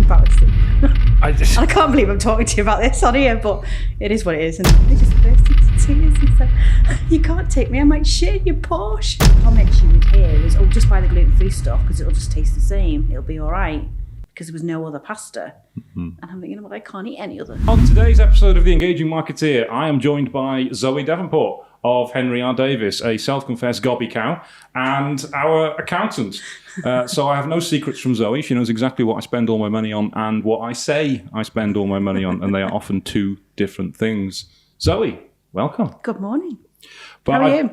about this. I I can't believe I'm talking to you about this on here, but it is what it is. And they just burst into tears and said, "You can't take me. I might share your Porsche." The comment she would hear was, "Oh, just buy the gluten-free stuff because it'll just taste the same. It'll be all right." Because there was no other pasta. And I'm thinking, well, I can't eat any other. On today's episode of The Engaging Marketeer, I am joined by Zoe Devenport of Henry R. Davis, a self-confessed gobby cow, and our accountant. So I have no secrets from Zoe. She knows exactly what I spend all my money on and what I say I spend all my money on, and they are often two different things. Zoe, welcome. Good morning. But How are you?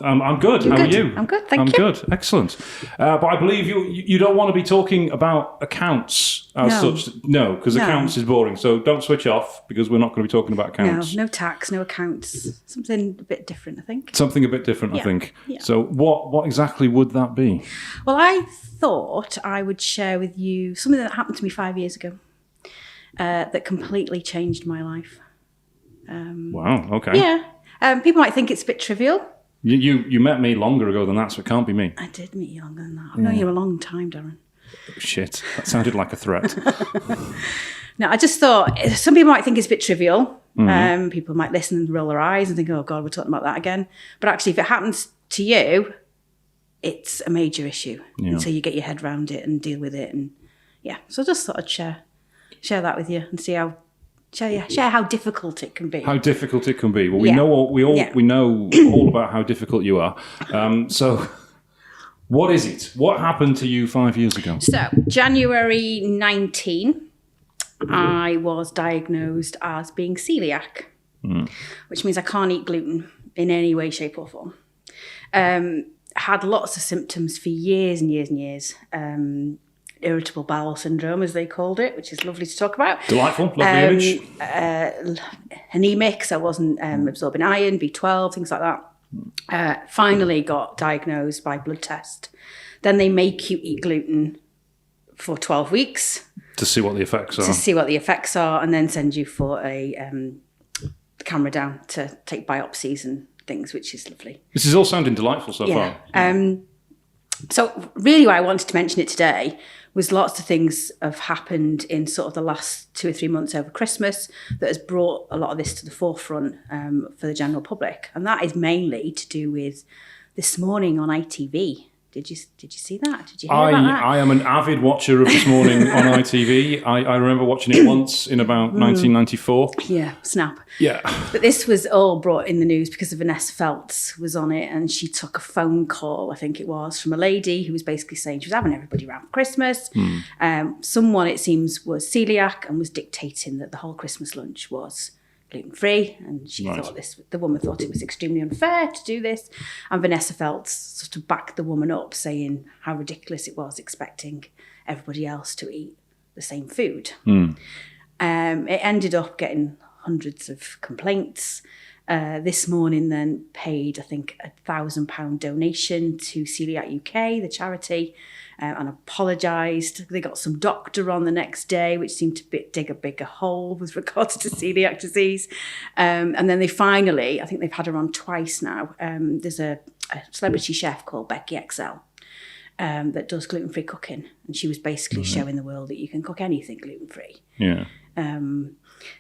I'm good. How are you? I'm good, thank you. you. I'm good. Excellent. But I believe you don't want to be talking about accounts as such. No, because accounts is boring. So don't switch off because we're not going to be talking about accounts. No tax, no accounts. Something a bit different, I think. Something a bit different, I think. Yeah. So what exactly would that be? Well, I thought I would share with you something that happened to me 5 years ago that completely changed my life. Wow, okay. Yeah. People might think it's a bit trivial. You met me longer ago than that, so it can't be me. I did meet you longer than that. I've known you a long time, Darren. Shit, that sounded like a threat. No, I just thought, some people might think it's a bit trivial. People might listen and roll their eyes and think, oh God, we're talking about that again. But actually, if it happens to you, it's a major issue until you get your head around it and deal with it. And yeah, so I just thought I'd share that with you and see how share how difficult it can be. How difficult it can be. Well, we know all about how difficult you are. So, what is it? What happened to you 5 years ago? So, January 19, I was diagnosed as being celiac, which means I can't eat gluten in any way, shape, or form. Had lots of symptoms for years and years and years. Irritable bowel syndrome, as they called it, which is lovely to talk about. Delightful, lovely image. Anemic, so I wasn't absorbing iron, B12, things like that. Finally got diagnosed by blood test. Then they make you eat gluten for 12 weeks. To see what the effects are. And then send you for a camera down to take biopsies and things, which is lovely. This is all sounding delightful so far. So really why I wanted to mention it today was lots of things have happened in sort of the last 2 or 3 months over Christmas that has brought a lot of this to the forefront for the general public. And that is mainly to do with this morning on ITV. Did you see that? Did you hear about that? I am an avid watcher of This Morning on ITV. I remember watching it once in about 1994. Yeah, snap. Yeah. But this was all brought in the news because Vanessa Feltz was on it, and she took a phone call, I think it was, from a lady who was basically saying she was having everybody around for Christmas. Someone, it seems, was celiac and was dictating that the whole Christmas lunch was gluten-free, and she thought the woman thought it was extremely unfair to do this, and Vanessa Feltz sort of backed the woman up, saying how ridiculous it was expecting everybody else to eat the same food. It ended up getting hundreds of complaints. This morning then paid, I think, £1,000 donation to Coeliac UK, the charity, and apologised. They got some doctor on the next day, which seemed to dig a bigger hole with regards to celiac disease. And then they finally, I think they've had her on twice now. There's a celebrity chef called Becky XL that does gluten-free cooking. And she was basically showing the world that you can cook anything gluten-free. Yeah.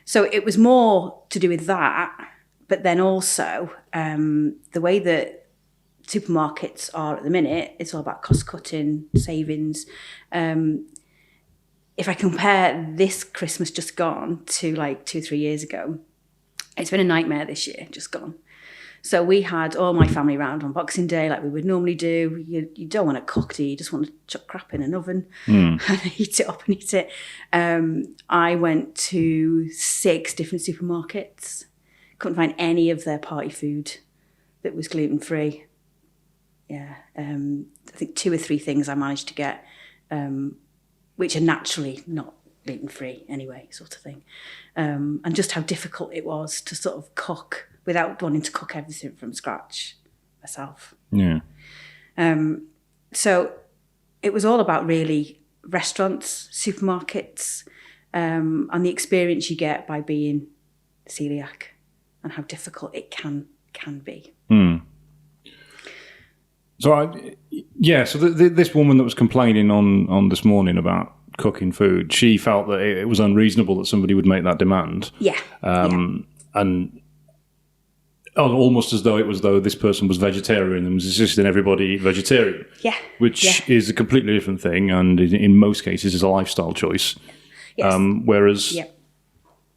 So it was more to do with that. But then also the way that supermarkets are at the minute, it's all about cost cutting, savings. If I compare this Christmas just gone to like 2 or 3 years ago, it's been a nightmare this year, just gone. So we had all my family around on Boxing Day like we would normally do. You don't want to cook, do you? You just want to chuck crap in an oven and heat it up and eat it. I went to 6 different supermarkets. Couldn't find any of their party food that was gluten-free. Yeah, I think 2 or 3 things I managed to get, which are naturally not gluten-free anyway, sort of thing. And just how difficult it was to sort of cook without wanting to cook everything from scratch myself. Yeah. So it was all about really restaurants, supermarkets, and the experience you get by being celiac and how difficult it can be. So, so this woman that was complaining on This Morning about cooking food, she felt that it was unreasonable that somebody would make that demand. Yeah. And almost as though this person was vegetarian and was insisting everybody eat vegetarian. Yeah. Which is a completely different thing, and in most cases is a lifestyle choice. Yes. Whereas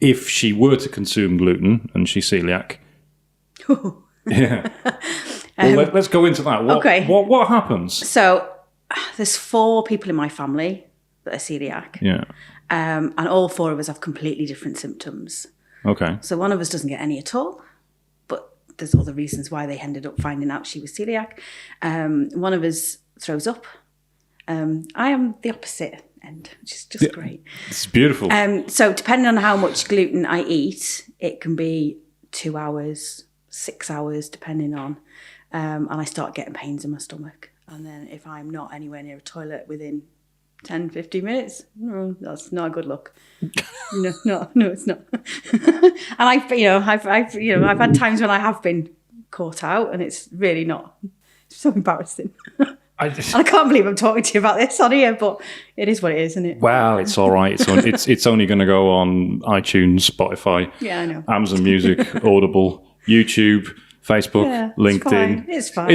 if she were to consume gluten and she's celiac, yeah. Well, let's go into that. What happens? So there's 4 people in my family that are celiac. Yeah. And all 4 of us have completely different symptoms. Okay. So one of us doesn't get any at all, but there's other reasons why they ended up finding out she was celiac. One of us throws up. I am the opposite end, which is just great. It's beautiful. So depending on how much gluten I eat, it can be 2 hours, 6 hours, depending on. And I start getting pains in my stomach. And then if I'm not anywhere near a toilet within 10, 15 minutes, that's not a good look. No, it's not. And I've had times when I have been caught out, and it's really not. It's so embarrassing. I can't believe I'm talking to you about this on here, but it is what it is, isn't it? Well, it's all right. It's only going to go on iTunes, Spotify, I know. Amazon Music, Audible, YouTube, Facebook, LinkedIn. It's fine.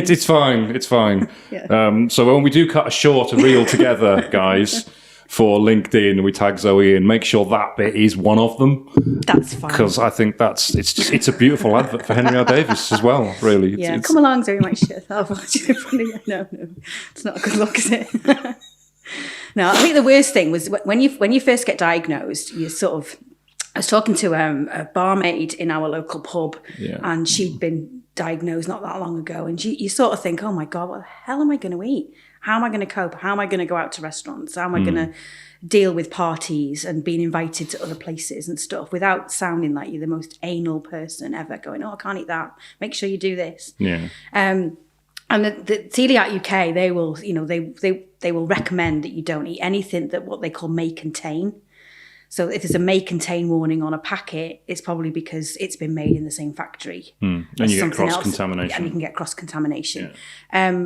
It's fine. Yeah. So when we do cut a reel together, guys, for LinkedIn, we tag Zoe in. Make sure that bit is one of them. That's fine. Because I think it's a beautiful advert for Henry R. Davis as well. Really. It's come along, Zoe. My shit. No, it's not a good look, is it? No, I think the worst thing was when you first get diagnosed, you sort of. I was talking to a barmaid in our local pub, and she'd been diagnosed not that long ago. And you sort of think, oh my God, what the hell am I going to eat? How am I going to cope? How am I going to go out to restaurants? How am I going to deal with parties and being invited to other places and stuff without sounding like you're the most anal person ever going, oh, I can't eat that. Make sure you do this. Yeah. And the Coeliac UK, they will, they will recommend that you don't eat anything that what they call may contain. So if there's a may contain warning on a packet, it's probably because it's been made in the same factory. And you get cross-contamination. And you can get cross-contamination. Yeah.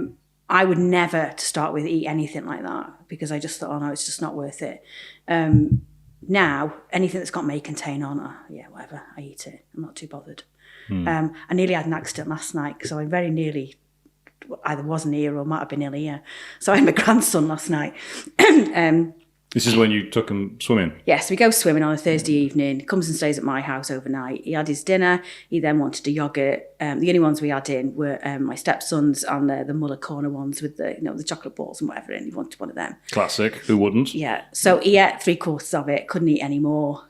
I would never, to start with, eat anything like that because I just thought, oh no, it's just not worth it. Now, anything that's got may contain on, whatever, I eat it. I'm not too bothered. I nearly had an accident last night because I very nearly either wasn't here or might have been ill here. So I had my grandson last night. This is when you took him swimming? Yes, we go swimming on a Thursday evening. He comes and stays at my house overnight. He had his dinner. He then wanted a yoghurt. The only ones we had in were my stepsons and the Muller Corner ones with the chocolate balls and whatever, and he wanted one of them. Classic. Who wouldn't? Yeah. So he ate 3/4 of it, couldn't eat any more.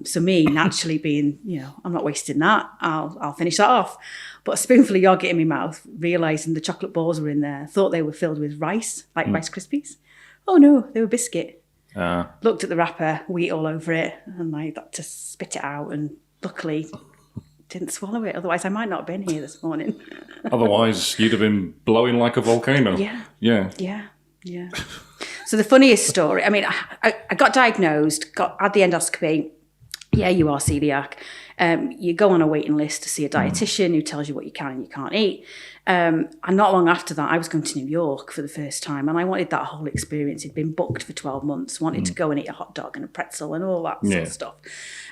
So me, naturally being, I'm not wasting that. I'll finish that off. But a spoonful of yoghurt in my mouth, realising the chocolate balls were in there, thought they were filled with rice, like Rice Krispies. Oh no, they were biscuit. Looked at the wrapper, wheat all over it, and I had to spit it out, and luckily didn't swallow it. Otherwise, I might not have been here this morning. Otherwise, you'd have been blowing like a volcano. Yeah. So the funniest story, I mean, I got diagnosed, had the endoscopy. Yeah, you are celiac. You go on a waiting list to see a dietitian who tells you what you can and you can't eat. And not long after that, I was going to New York for the first time, and I wanted that whole experience. It'd been booked for 12 months, wanted to go and eat a hot dog and a pretzel and all that sort of stuff.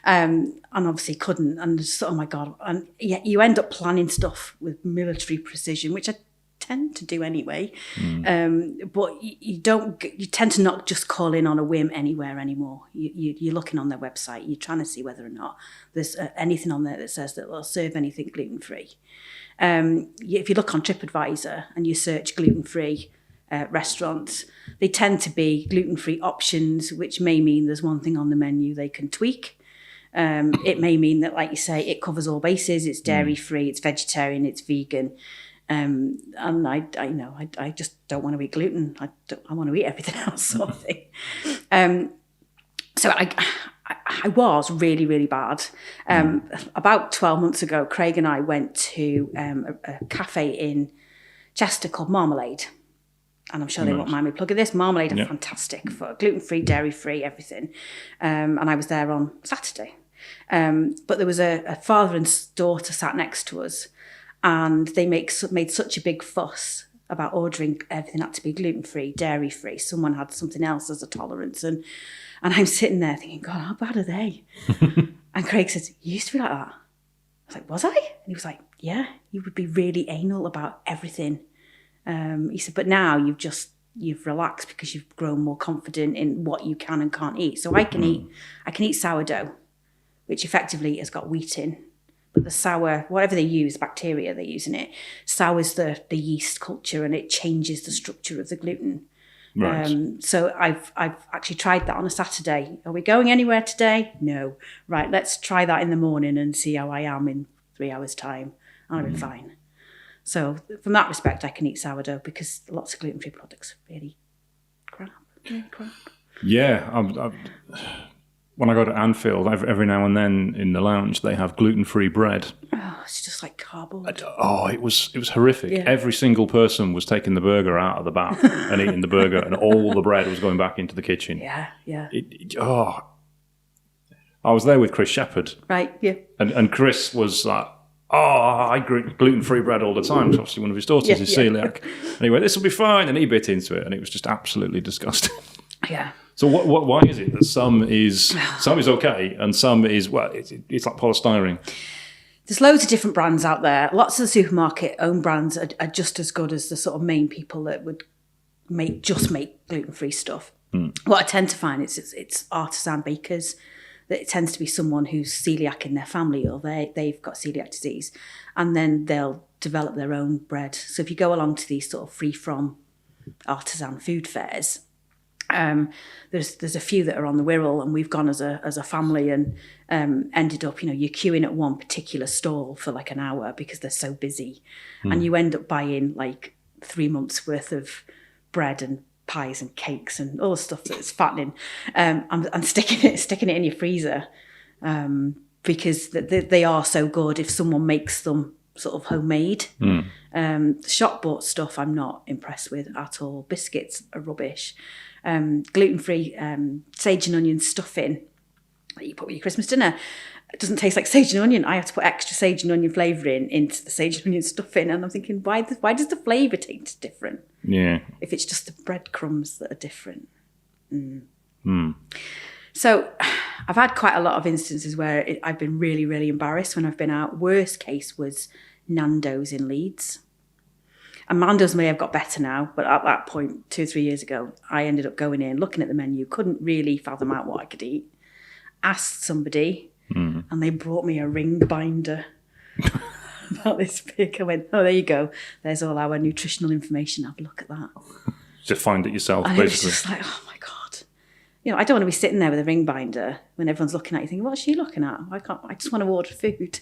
And obviously couldn't. And just, oh my God. And yet you end up planning stuff with military precision, which I tend to do anyway. But you tend to not just call in on a whim anywhere anymore. You're looking on their website. You're trying to see whether or not there's anything on there that says that they'll serve anything gluten-free. If you look on TripAdvisor and you search gluten-free restaurants, they tend to be gluten-free options, which may mean there's one thing on the menu they can tweak. It may mean that, like you say, it covers all bases. It's dairy-free, it's vegetarian, it's vegan. And I just don't want to eat gluten. I want to eat everything else, sort of thing. So I was really, really bad. About 12 months ago, Craig and I went to a cafe in Chester called Marmalade. And I'm sure they won't mind me plugging this. Marmalade are fantastic for gluten-free, dairy-free, everything. And I was there on Saturday. But there was a father and daughter sat next to us, and they made such a big fuss about ordering everything had to be gluten-free, dairy-free. Someone had something else as a tolerance. And I'm sitting there thinking, God, how bad are they? And Craig says, you used to be like that. I was like, was I? And he was like, yeah, you would be really anal about everything. He said, but now you've relaxed because you've grown more confident in what you can and can't eat. So I can eat sourdough, which effectively has got wheat in. But the sour, whatever they use, bacteria they use in it, sours the yeast culture and it changes the structure of the gluten. Right. So I've actually tried that on a Saturday. Are we going anywhere today? No. Right, let's try that in the morning and see how I am in 3 hours' time. And I've been fine. So from that respect, I can eat sourdough because lots of gluten-free products are really crap. Really crap. Yeah, when I go to Anfield, every now and then in the lounge, they have gluten-free bread. Oh, it's just like cardboard. It was horrific. Yeah. Every single person was taking the burger out of the bath and eating the burger, and all the bread was going back into the kitchen. Yeah. I was there with Chris Shepherd. Right, yeah. And Chris was like, I eat gluten-free bread all the time. Because obviously one of his daughters is celiac. And he went, this will be fine. And he bit into it, and it was just absolutely disgusting. Yeah. So why is it that some is okay and some is, it's like polystyrene? There's loads of different brands out there. Lots of the supermarket own brands are just as good as the sort of main people that would make gluten-free stuff. What I tend to find is it's artisan bakers. That it tends to be someone who's celiac in their family or they've got celiac disease, and then they'll develop their own bread. So if you go along to these sort of free-from artisan food fairs, there's a few that are on the Wirral, and we've gone as a family and ended up, you're queuing at one particular stall for like an hour because they're so busy, and you end up buying like 3 months worth of bread and pies and cakes and all the stuff that's fattening, and sticking it in your freezer, because they are so good if someone makes them sort of homemade. Shop bought stuff I'm not impressed with at all. Biscuits are rubbish. Gluten-free sage and onion stuffing that you put with your Christmas dinner, it doesn't taste like sage and onion. I have to put extra sage and onion flavouring into the sage and onion stuffing, and I'm thinking, why does the flavour taste different? Yeah. If it's just the breadcrumbs that are different. So I've had quite a lot of instances where I've been really, really embarrassed when I've been out. Worst case was Nando's in Leeds. And Nando's may have got better now, but at that point, 2 or 3 years ago, I ended up going in, looking at the menu, couldn't really fathom out what I could eat. Asked somebody, and they brought me a ring binder about this big. I went, oh, there you go. There's all our nutritional information. Have a look at that. Just find it yourself, and basically. It was just like, oh my God. I don't want to be sitting there with a ring binder when everyone's looking at you thinking, what's she looking at? I just want to order food.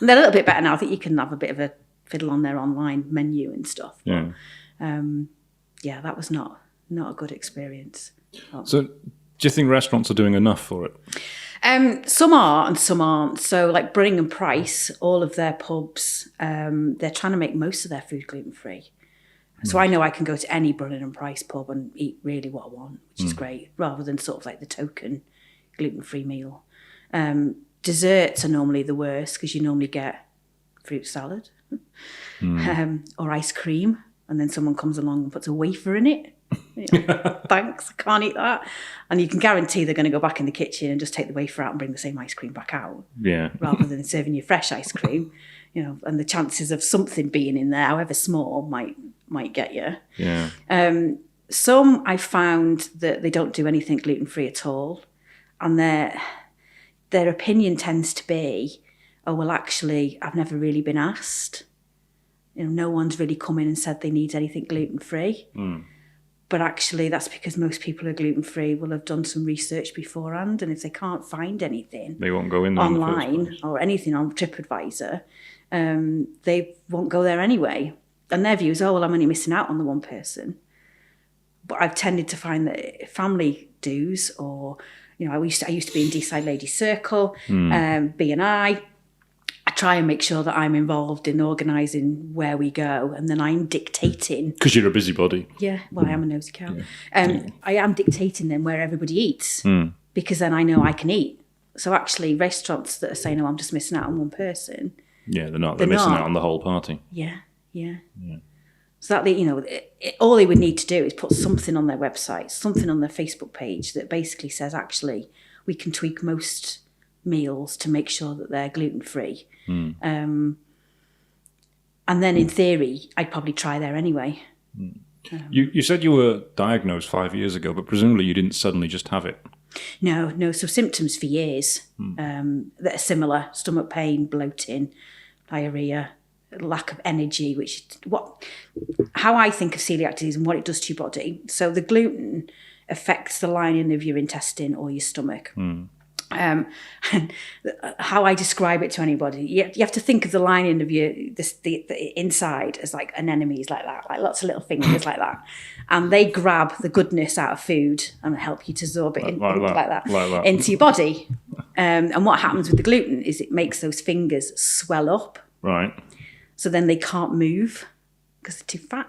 And they're a little bit better now. I think you can have a bit of a fiddle on their online menu and stuff. Yeah. That was not a good experience. So do you think restaurants are doing enough for it? Some are and some aren't. So like Brunning and Price, all of their pubs, they're trying to make most of their food gluten-free. So I know I can go to any Brunning and Price pub and eat really what I want, which is great, rather than sort of like the token gluten-free meal. Desserts are normally the worst because you normally get fruit salad or ice cream, and then someone comes along and puts a wafer in it. Thanks, I can't eat that. And you can guarantee they're going to go back in the kitchen and just take the wafer out and bring the same ice cream back out. Yeah. Rather than serving you fresh ice cream, and the chances of something being in there, however small, might get you. Yeah. Some I found that they don't do anything gluten-free at all, and their opinion tends to be, oh, well, actually, I've never really been asked. No one's really come in and said they need anything gluten-free. But actually, that's because most people who are gluten-free will have done some research beforehand, and if they can't find anything, they won't go in there online or anything on TripAdvisor, they won't go there anyway. And their view is, oh, well, I'm only missing out on the one person. But I've tended to find that family dues, or I used to be in Deeside Ladies Circle, B&I. I try and make sure that I'm involved in organising where we go, and then I'm dictating. Because you're a busybody. Yeah, well, I am a nosy cow. Yeah. I am dictating then where everybody eats, because then I know I can eat. So actually, restaurants that are saying, "Oh, I'm just missing out on one person." Yeah, they're not. They're missing out on the whole party. Yeah. So that all they would need to do is put something on their website, something on their Facebook page that basically says, actually, we can tweak most meals to make sure that they're gluten-free. And then in theory, I'd probably try there anyway. You said you were diagnosed 5 years ago, but presumably you didn't suddenly just have it. No. So symptoms for years that are similar: stomach pain, bloating, diarrhea, lack of energy. How I think of celiac disease and what it does to your body. So the gluten affects the lining of your intestine or your stomach. And how I describe it to anybody, you have to think of the lining of the inside as like an enemy's like that, like lots of little fingers like that, and they grab the goodness out of food and help you to absorb it like that into your body. And what happens with the gluten is it makes those fingers swell up, right? So then they can't move because they're too fat,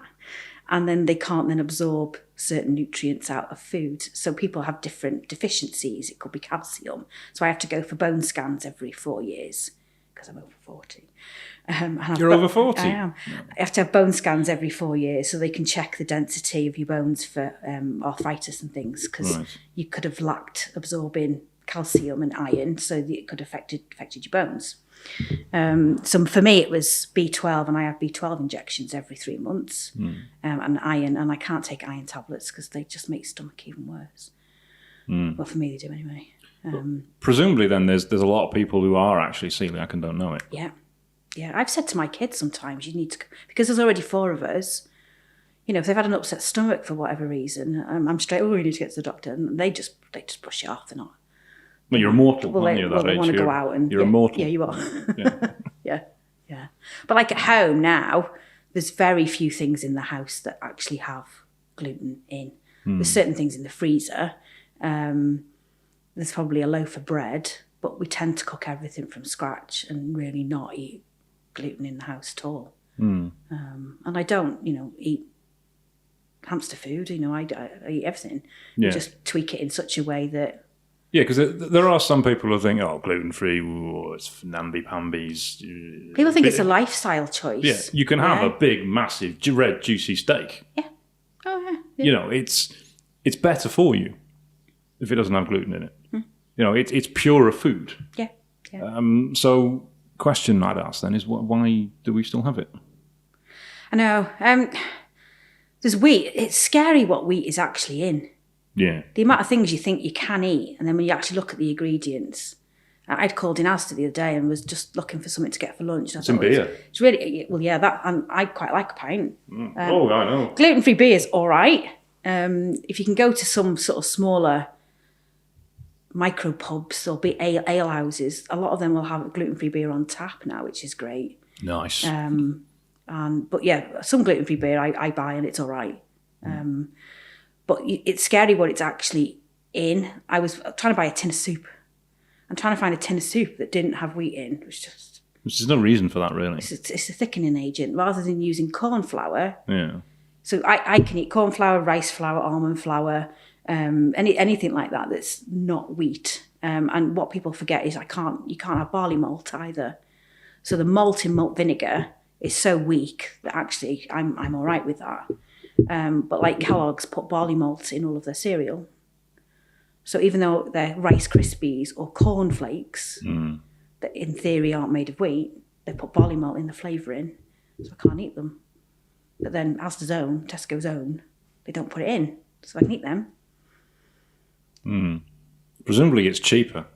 and then they can't then absorb certain nutrients out of food. So people have different deficiencies. It could be calcium. So I have to go for bone scans every 4 years because I'm over 40. You're over 40? I am. I have to have bone scans every 4 years so they can check the density of your bones for arthritis and things, because you could have lacked absorbing calcium and iron, so that it could have affected your bones. So for me it was B12, and I have B12 injections every 3 months, and iron, and I can't take iron tablets because they just make stomach even worse. Well, for me they do anyway. Presumably then there's a lot of people who are actually celiac and don't know it. Yeah, I've said to my kids sometimes, you need to, because there's already 4 of us, if they've had an upset stomach for whatever reason, I'm straight, we need to get to the doctor, and they just brush it off. They're not. Well, you're immortal, aren't you? They want to go out and... You're immortal. Yeah, you are. Yeah. But like at home now, there's very few things in the house that actually have gluten in. There's certain things in the freezer. There's probably a loaf of bread, but we tend to cook everything from scratch and really not eat gluten in the house at all. And I don't, eat hamster food. I eat everything. Yeah. Just tweak it in such a way that... Yeah, because there are some people who think, gluten-free, it's namby-pambies. People think it's a lifestyle choice. Yeah, you can have a big, massive, red, juicy steak. Yeah. Oh, yeah. It's better for you if it doesn't have gluten in it. It's purer food. Yeah. So, question I'd ask then is, why do we still have it? I know. There's wheat. It's scary what wheat is actually in. Yeah. The amount of things you think you can eat, and then when you actually look at the ingredients. I'd called in Asda the other day and was just looking for something to get for lunch. It's in beer. It's really, that, and I quite like a pint. I know. Gluten-free beer is all right. If you can go to some sort of smaller micro pubs or ale houses, a lot of them will have gluten-free beer on tap now, which is great. Nice. But yeah, some gluten-free beer I buy and it's all right. But it's scary what it's actually in. I was trying to buy a tin of soup. I'm trying to find a tin of soup that didn't have wheat in. There's no reason for that, really. It's a thickening agent rather than using corn flour. Yeah. So I can eat corn flour, rice flour, almond flour, anything like that that's not wheat. And what people forget is you can't have barley malt either. So the malt in malt vinegar is so weak that actually I'm all right with that. But like Kellogg's put barley malt in all of their cereal. So even though they're Rice Krispies or corn flakes that in theory aren't made of wheat, they put barley malt in the flavouring, so I can't eat them. But then Asda's own, Tesco's own, they don't put it in, so I can eat them. Presumably it's cheaper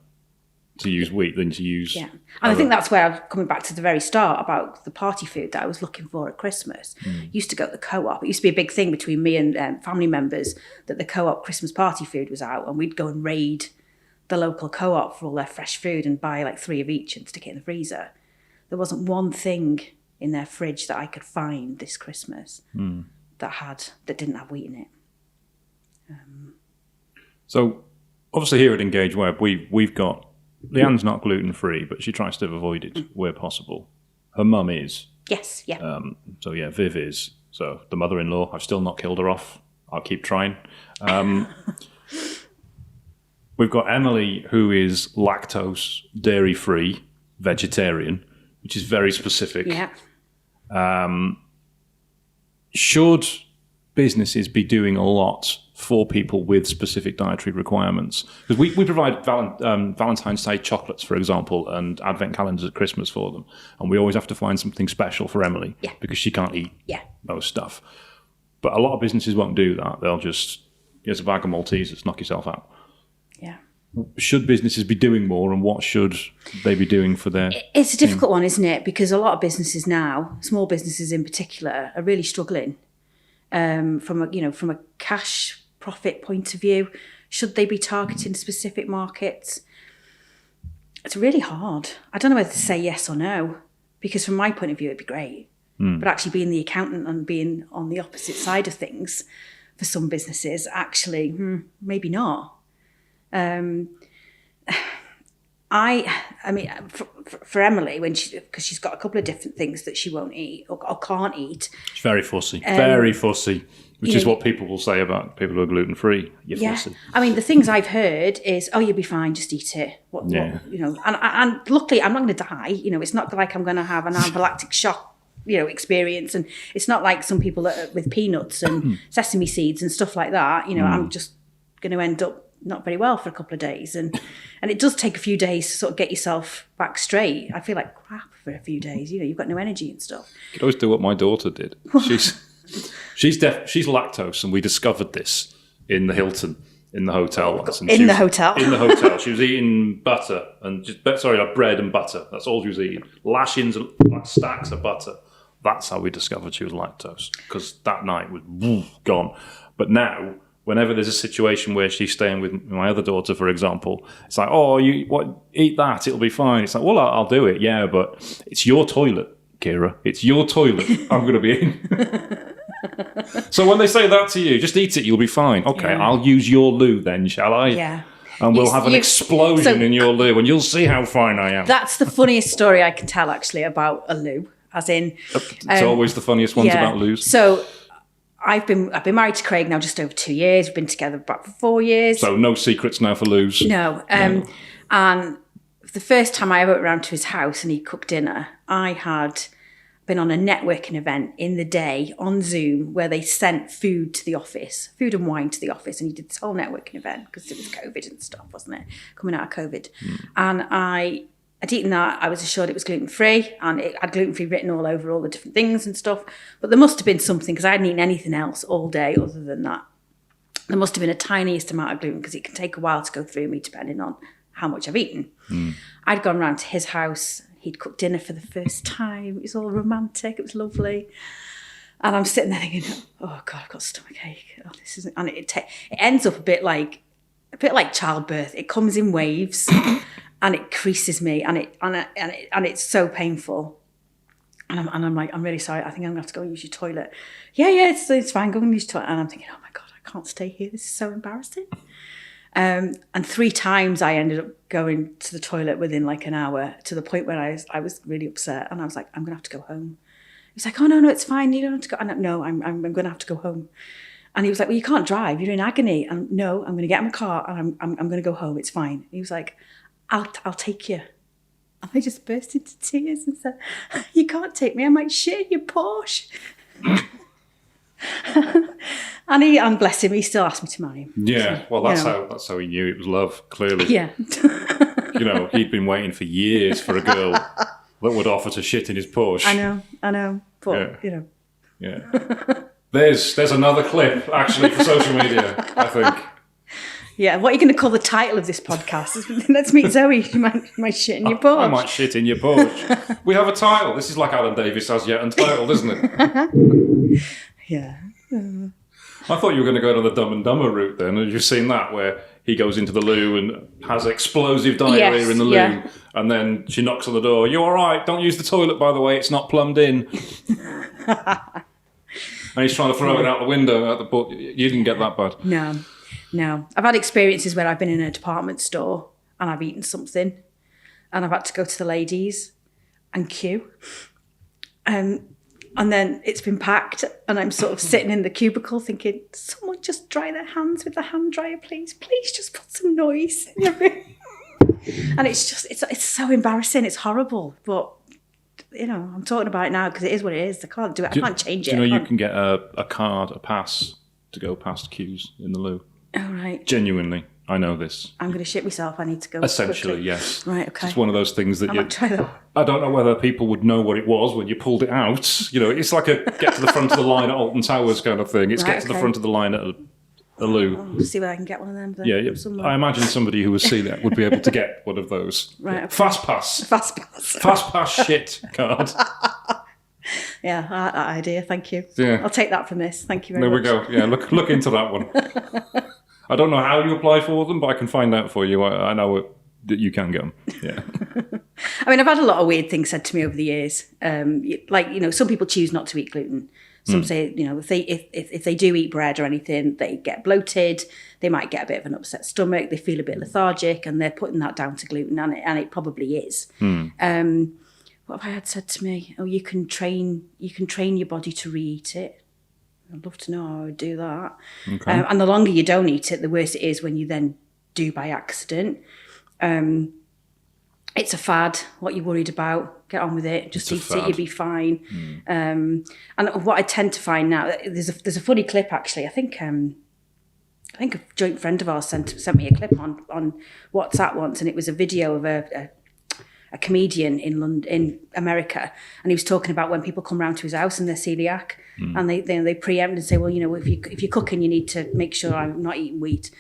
to use wheat than to use... Yeah, and I think that's where I'm coming back to the very start about the party food that I was looking for at Christmas. Used to go to the Co-op. It used to be a big thing between me and family members that the Co-op Christmas party food was out, and we'd go and raid the local Co-op for all their fresh food and buy like 3 of each and stick it in the freezer. There wasn't one thing in their fridge that I could find this Christmas that didn't have wheat in it. So obviously here at Engage Web, we've got... Leanne's not gluten-free, but she tries to avoid it where possible. Her mum is. Yes, yeah. So yeah, Viv is. So the mother-in-law, I've still not killed her off. I'll keep trying. We've got Emily, who is lactose, dairy-free, vegetarian, which is very specific. Yeah. should businesses be doing a lot for people with specific dietary requirements? Because we provide Valentine's Day chocolates, for example, and advent calendars at Christmas for them. And we always have to find something special for Emily because she can't eat most stuff. But a lot of businesses won't do that. They'll just, here's a bag of Maltesers, knock yourself out. Yeah. Should businesses be doing more, and what should they be doing for their... It's a difficult one, isn't it? Because a lot of businesses now, small businesses in particular, are really struggling from a cash profit point of view. Should they be targeting specific markets? It's really hard. I don't know whether to say yes or no, because from my point of view, it'd be great. But actually being the accountant and being on the opposite side of things for some businesses, actually, maybe not. I mean, for Emily, because she's got a couple of different things that she won't eat or can't eat. She's very fussy, which is what people will say about people who are gluten-free. You're fussy. I mean, the things I've heard is, oh, you'll be fine, just eat it. And luckily I'm not going to die. It's not like I'm going to have an anaphylactic shock, experience. And it's not like some people that are with peanuts and sesame seeds and stuff like that. I'm just going to end up not very well for a couple of days, and it does take a few days to sort of get yourself back straight. I feel like crap for a few days. You've got no energy and stuff. You could always do what my daughter did. She's lactose, and we discovered this in the Hilton in the hotel once. And in the hotel, she was eating butter and bread and butter. That's all she was eating. Lashings and stacks of butter. That's how we discovered she was lactose, because that night was gone. But now, whenever there's a situation where she's staying with my other daughter, for example, it's like, eat that, it'll be fine. It's like, well, I'll do it, yeah, but it's your toilet, Kira. It's your toilet I'm going to be in. So when they say that to you, just eat it, you'll be fine. Okay, I'll use your loo then, shall I? Yeah. And we'll have an explosion in your loo, and you'll see how fine I am. That's the funniest story I can tell, actually, about a loo, as in... It's always the funniest ones about loos. So... I've been married to Craig now just over 2 years. We've been together about 4 years. So no secrets now for loos. No. And the first time I ever went round to his house and he cooked dinner, I had been on a networking event in the day on Zoom where they sent food to the office, food and wine to the office, and he did this whole networking event because it was COVID and stuff, wasn't it? Coming out of COVID. And I'd eaten that. I was assured it was gluten-free, and it had gluten-free written all over all the different things and stuff. But there must have been something, because I hadn't eaten anything else all day other than that. There must have been a tiniest amount of gluten, because it can take a while to go through me depending on how much I've eaten. I'd gone round to his house. He'd cooked dinner for the first time. It was all romantic. It was lovely. And I'm sitting there thinking, oh God, I've got stomachache. Oh, this isn't. And it ends up a bit like childbirth. It comes in waves. And it creases me, and it's so painful. And I'm like, I'm really sorry. I think I'm gonna have to go and use your toilet. Yeah, it's fine. Go and use your toilet. And I'm thinking, oh my God, I can't stay here. This is so embarrassing. And 3 times I ended up going to the toilet within like an hour, to the point where I was really upset, and I was like, I'm gonna have to go home. He was like, oh no, it's fine. You don't have to go. And no, I'm gonna have to go home. And he was like, well, you can't drive. You're in agony. And no, I'm gonna get in my car and I'm gonna go home. It's fine. And he was like, I'll take you. And I just burst into tears and said, you can't take me. I might shit in your Porsche. and bless him, he still asked me to marry him. Yeah, so, well, that's how he knew it was love, clearly. Yeah. He'd been waiting for years for a girl that would offer to shit in his Porsche. I know. But, Yeah. There's another clip, actually, for social media, I think. Yeah, what are you going to call the title of this podcast? Let's meet Zoe. You might shit in your Porsche. I might shit in your Porsche. We have a title. This is like Alan Davis as yet untitled, isn't it? Yeah. I thought you were going to go down the Dumb and Dumber route then. Have you seen that, where he goes into the loo and has explosive diarrhea in the loo, and then she knocks on the door. You all right? Don't use the toilet, by the way. It's not plumbed in. And he's trying to throw it out the window. You didn't get that bad. No. I've had experiences where I've been in a department store and I've eaten something and I've had to go to the ladies and queue. And then it's been packed and I'm sort of sitting in the cubicle thinking, someone just dry their hands with the hand dryer, please. Please just put some noise in the room. And it's so embarrassing. It's horrible. But I'm talking about it now because it is what it is. I can't do it. I can't change it. You know, you can get a card, a pass to go past queues in the loo. Oh, right. Genuinely, I know this. I'm going to shit myself. I need to go. Essentially, quickly. yes. Right, okay. It's one of those things that I might try that. I don't know whether people would know what it was when you pulled it out. You know, it's like a get to the front of the line at Alton Towers kind of thing. It's Right, get to the front of the line at a loo. I'll see whether I can get one of them. Yeah, somewhere. I imagine somebody who would see that would be able to get one of those. Right, okay. Fast pass. Fast pass. Fast pass shit card. Yeah, that idea. Thank you. Yeah. I'll take that from this. Thank you very There much. we go. Yeah, look into that one. I don't know how you apply for them, but I can find out for you. I know that you can get them. Yeah. I mean, I've had a lot of weird things said to me over the years. Some people choose not to eat gluten. Some say, if they do eat bread or anything, they get bloated. They might get a bit of an upset stomach. They feel a bit lethargic, and they're putting that down to gluten, and it probably is. What have I had said to me? Oh, you can train your body to re-eat it. I'd love to know how I would do that. Okay. And the longer you don't eat it, the worse it is when you then do by accident. It's a fad. What you're worried about, get on with it. Just eat it, you'll be fine. And what I tend to find now, there's a funny clip actually. I think a joint friend of ours sent me a clip on WhatsApp once, and it was a video of a comedian in America, and he was talking about when people come round to his house and they're celiac, and they preempt and say, well, if you're cooking, you need to make sure I'm not eating wheat.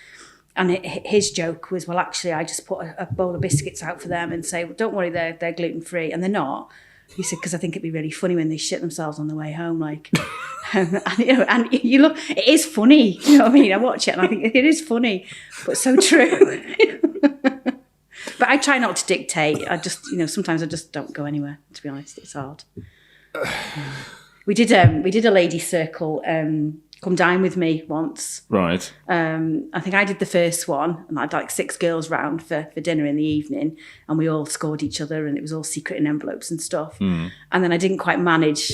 And his joke was, well, actually, I just put a bowl of biscuits out for them and say, well, don't worry, they're gluten free, and they're not. He said, because I think it'd be really funny when they shit themselves on the way home, like, and you look, it is funny, you know what I mean? I watch it and I think it is funny, but so true. But I try not to dictate. I just, sometimes I just don't go anywhere. To be honest, it's hard. We did a ladies' circle. Come dine with me once. Right. I think I did the first one, and I had like 6 girls round for dinner in the evening, and we all scored each other, and it was all secret in envelopes and stuff. And then I didn't quite manage.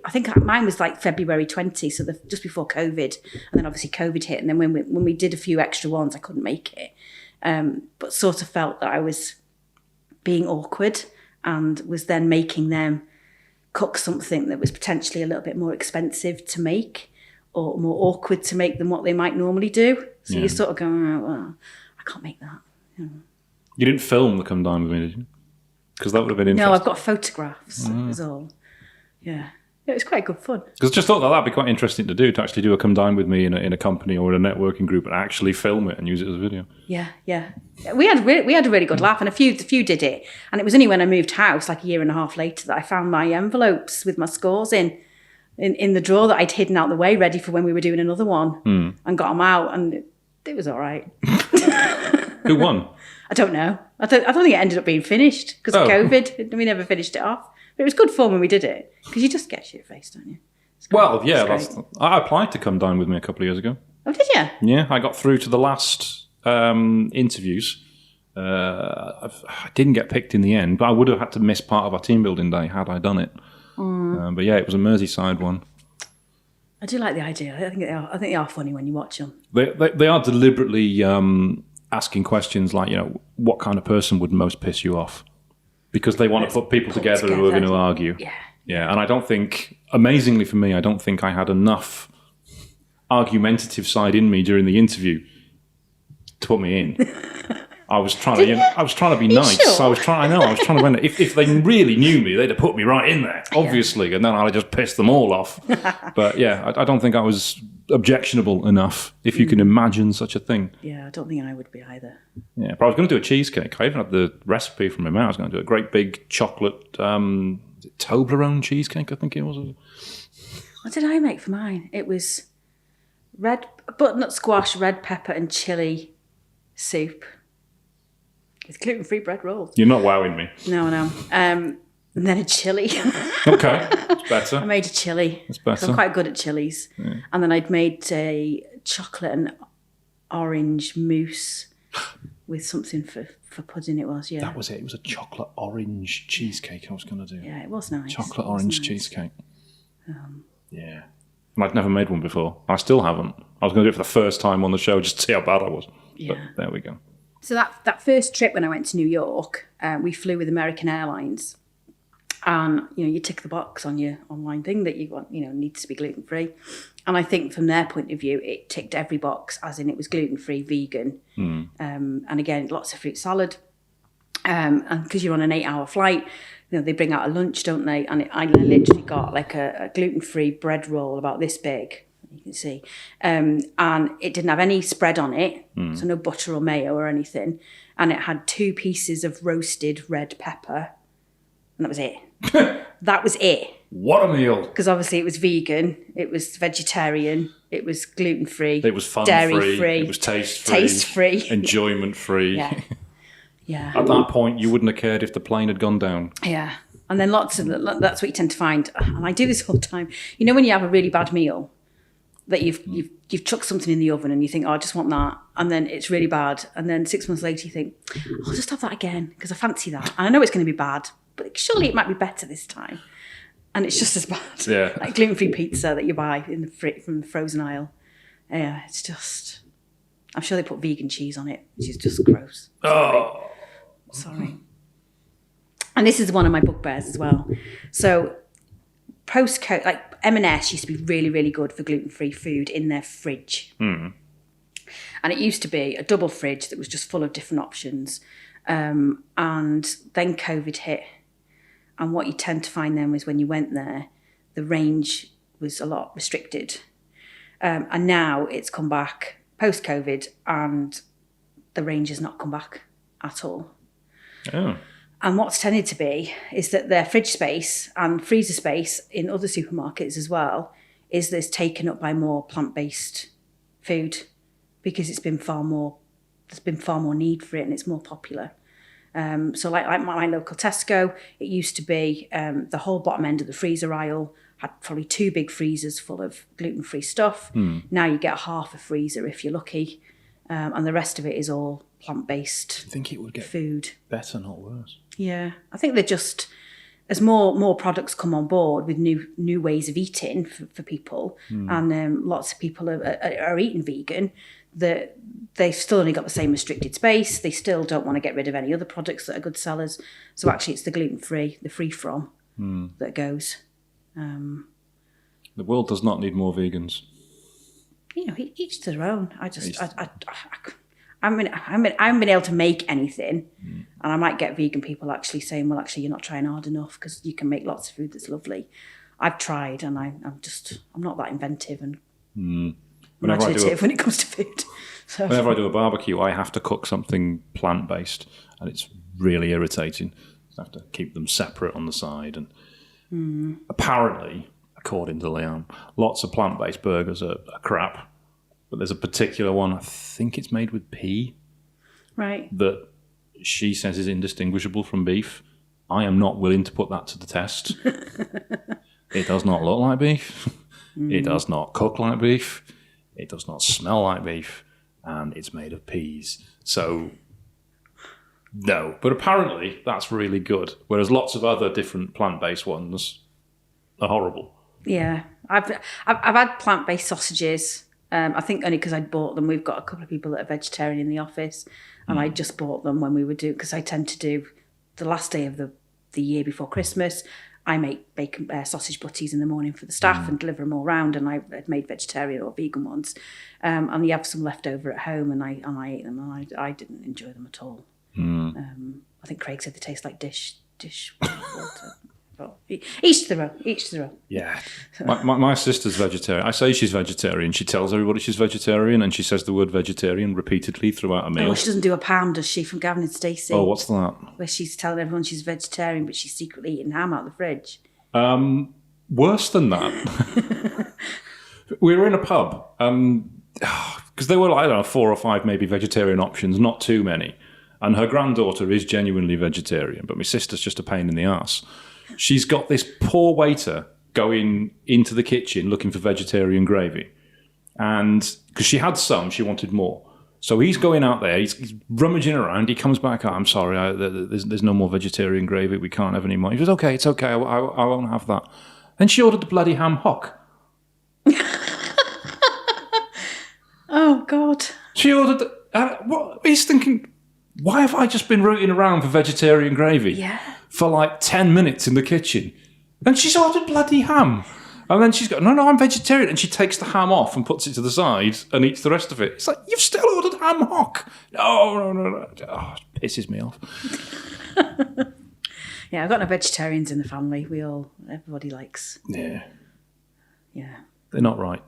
I think mine was like February 20, so just before COVID, and then obviously COVID hit, and then when we did a few extra ones, I couldn't make it. But sort of felt that I was being awkward and was then making them cook something that was potentially a little bit more expensive to make or more awkward to make than what they might normally do. So you sort of go, oh, well, I can't make that. You didn't film the Come Dine With Me, did you? Because that would have been interesting. No, I've got photographs is all. Yeah. It was quite good fun. Because I just thought that'd be quite interesting to do, to actually do a Come Dine With Me in a company or in a networking group and actually film it and use it as a video. Yeah. We had a really good laugh, and a few did it. And it was only when I moved house, like a year and a half later, that I found my envelopes with my scores in the drawer that I'd hidden out the way, ready for when we were doing another one, and got them out, and it was all right. Who won? I don't know. I don't think it ended up being finished because of COVID. We never finished it off. But it was good fun when we did it, because you just get shit-faced, don't you? Well, yeah. I applied to Come Dine With Me a couple of years ago. Oh, did you? Yeah, I got through to the last interviews. I didn't get picked in the end, but I would have had to miss part of our team building day had I done it. But yeah, it was a Merseyside one. I do like the idea. I think they are funny when you watch them. They are deliberately asking questions like, what kind of person would most piss you off? Because they want to put people together who are going to argue. Yeah. And I don't think, amazingly for me, I don't think I had enough argumentative side in me during the interview to put me in. I was trying to be nice. Sure? I was trying to win it. If they really knew me, they'd have put me right in there, obviously, and then I'd just pissed them all off. But yeah, I don't think I was objectionable enough, if you can imagine such a thing. Yeah, I don't think I would be either. Yeah, but I was going to do a cheesecake. I even had the recipe from my mum. I was going to do a great big chocolate Toblerone cheesecake, I think it was. What did I make for mine? It was red butternut squash, red pepper and chilli soup with gluten-free bread rolls. You're not wowing me. No. And then a chili. Okay, that's better. I made a chili. That's better. I'm quite good at chilies. Yeah. And then I'd made a chocolate and orange mousse with something for pudding it was, yeah. That was it. It was a chocolate orange cheesecake I was going to do. Yeah, it was nice. Chocolate orange cheesecake. Yeah. And I'd never made one before. I still haven't. I was going to do it for the first time on the show just to see how bad I was. Yeah. But there we go. So that first trip when I went to New York, we flew with American Airlines. And, you tick the box on your online thing that you want, needs to be gluten-free. And I think from their point of view, it ticked every box, as in it was gluten-free, vegan. And again, lots of fruit salad. And because you're on an 8-hour flight, they bring out a lunch, don't they? And I literally got like a gluten-free bread roll about this big, you can see. And it didn't have any spread on it, so no butter or mayo or anything. And it had 2 pieces of roasted red pepper. And that was it. That was it. What a meal. Because obviously it was vegan, it was vegetarian, it was gluten-free. It was fun-free. Dairy-free. It was taste-free. Taste-free. Enjoyment-free. Yeah. At that point, you wouldn't have cared if the plane had gone down. Yeah. And then that's what you tend to find. And I do this all the time. When you have a really bad meal, that you've chucked something in the oven and you think, I just want that. And then it's really bad. And then 6 months later you think, I'll just have that again because I fancy that. And I know it's going to be bad, but surely it might be better this time. And it's just as bad. Yeah. Like gluten-free pizza that you buy from the frozen aisle. Yeah, it's just... I'm sure they put vegan cheese on it, which is just gross. Sorry. And this is one of my bugbears as well. So post-COVID, like M&S used to be really, really good for gluten-free food in their fridge. And it used to be a double fridge that was just full of different options. And then COVID hit. And what you tend to find then was when you went there, the range was a lot restricted. And now it's come back post-COVID and the range has not come back at all. Oh. And what's tended to be is that their fridge space and freezer space in other supermarkets as well is taken up by more plant-based food because there's been far more need for it and it's more popular. So like my local Tesco, it used to be the whole bottom end of the freezer aisle had probably 2 big freezers full of gluten-free stuff. Now you get half a freezer if you're lucky, and the rest of it is all plant-based. I think it would get food better, not worse. Yeah, I think they're just as more products come on board with new ways of eating for people, and lots of people are eating vegan. That they've still only got the same restricted space. They still don't want to get rid of any other products that are good sellers. So actually, it's the gluten-free, the free-from that goes. The world does not need more vegans. Each to their own. I haven't been able to make anything, and I might get vegan people actually saying, "Well, actually, you're not trying hard enough because you can make lots of food that's lovely." I've tried, and I'm not that inventive and imaginative when it comes to food. So. Whenever I do a barbecue, I have to cook something plant-based, and it's really irritating. I have to keep them separate on the side, and apparently, according to Liam, lots of plant-based burgers are crap. But there's a particular one, I think it's made with pea, right? That she says is indistinguishable from beef. I am not willing to put that to the test. It does not look like beef. It does not cook like beef. It does not smell like beef. And it's made of peas. So, no. But apparently, that's really good. Whereas lots of other different plant-based ones are horrible. Yeah. I've had plant-based sausages. I think only because I'd bought them. We've got a couple of people that are vegetarian in the office, and I just bought them when we were doing, because I tend to do the last day of the year before Christmas. I make bacon sausage butties in the morning for the staff and deliver them all round, and I've made vegetarian or vegan ones. And you have some left over at home, and I ate them, and I didn't enjoy them at all. I think Craig said they taste like dish water. But each to their own. Yeah. My sister's vegetarian. I say she's vegetarian. She tells everybody she's vegetarian, and she says the word vegetarian repeatedly throughout a meal. Oh, she doesn't do a palm, does she, from Gavin and Stacey? Oh, what's that? Where she's telling everyone she's vegetarian, but she's secretly eating ham out of the fridge. Worse than that. We were in a pub, because there were, 4 or 5 maybe vegetarian options, not too many. And her granddaughter is genuinely vegetarian, but my sister's just a pain in the arse. She's got this poor waiter going into the kitchen looking for vegetarian gravy. And because she had some, she wanted more. So he's going out there, he's rummaging around. He comes back, I'm sorry, there's no more vegetarian gravy. We can't have any more. He goes, okay, it's okay, I won't have that. Then she ordered the bloody ham hock. Oh, God. She ordered what? He's thinking, why have I just been rooting around for vegetarian gravy? Yeah. for like 10 minutes in the kitchen. And she's ordered bloody ham. And then she's got, no, I'm vegetarian. And she takes the ham off and puts it to the side and eats the rest of it. It's like, you've still ordered ham hock. No. Oh, it pisses me off. Yeah, I've got no vegetarians in the family. Everybody likes. Yeah. Yeah. They're not right.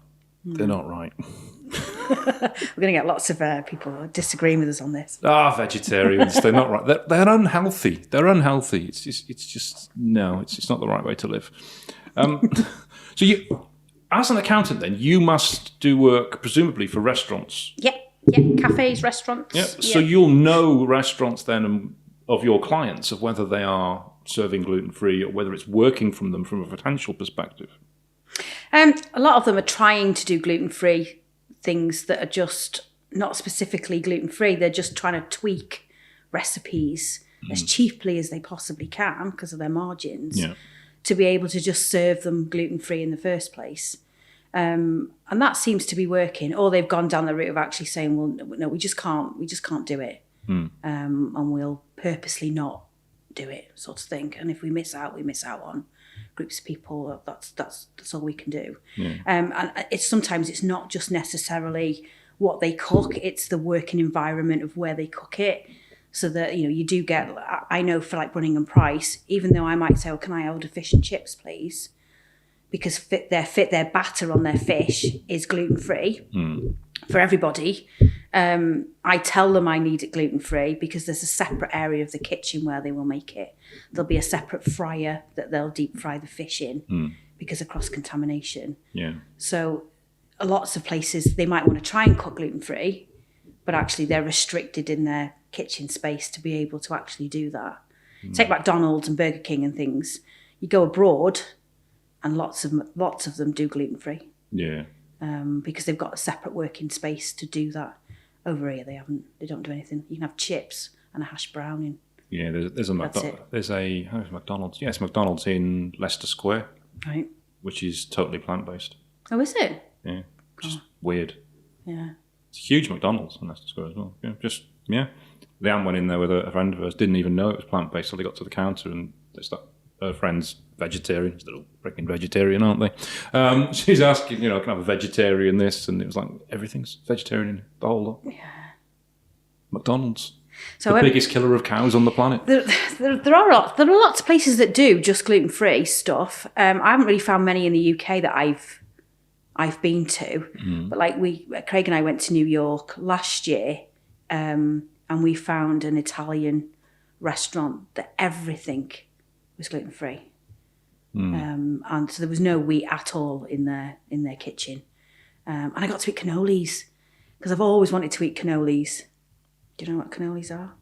They're not right. We're going to get lots of people disagreeing with us on this. Vegetarians, they're not right. They're unhealthy. They're unhealthy. It's just no, it's not the right way to live. So you, as an accountant then, you must do work presumably for restaurants. Yep, cafes, restaurants. Yeah. So you'll know restaurants then of your clients, of whether they are serving gluten-free or whether it's working from them from a potential perspective. A lot of them are trying to do gluten-free things that are just not specifically gluten-free. They're just trying to tweak recipes as cheaply as they possibly can because of their margins to be able to just serve them gluten-free in the first place. And that seems to be working. Or they've gone down the route of actually saying, well, no, we just can't do it. And we'll purposely not do it, sort of thing. And if we miss out on groups of people. That's all we can do. And sometimes it's not just necessarily what they cook; it's the working environment of where they cook it. So that you do get. I know for like Brunning and Price, even though I might say, "Oh, can I order fish and chips, please?" Because their batter on their fish is gluten free for everybody. I tell them I need it gluten-free because there's a separate area of the kitchen where they will make it. There'll be a separate fryer that they'll deep fry the fish in because of cross-contamination. Yeah. So lots of places, they might want to try and cook gluten-free, but actually they're restricted in their kitchen space to be able to actually do that. Take McDonald's and Burger King and things. You go abroad and lots of them do gluten-free. Yeah. Because they've got a separate working space to do that. Over here, they don't do anything. You can have chips and a hash browning. Yeah, there's a McDonald's. Yes, McDonald's in Leicester Square, right? Which is totally plant-based. Oh, is it? Yeah, just weird. Yeah, it's a huge McDonald's in Leicester Square as well. Yeah, Leanne went in there with a friend of hers. Didn't even know it was plant-based till they got to the counter, and her friend's vegetarian. They're all freaking vegetarian, aren't they? She's asking, can I have a vegetarian this? And it was like, everything's vegetarian in the whole lot. Yeah. McDonald's. So the biggest killer of cows on the planet. There are lots of places that do just gluten-free stuff. I haven't really found many in the UK that I've been to. But like Craig and I went to New York last year, and we found an Italian restaurant that everything was gluten-free. And so there was no wheat at all in their kitchen. And I got to eat cannolis because I've always wanted to eat cannolis. Do you know what cannolis are?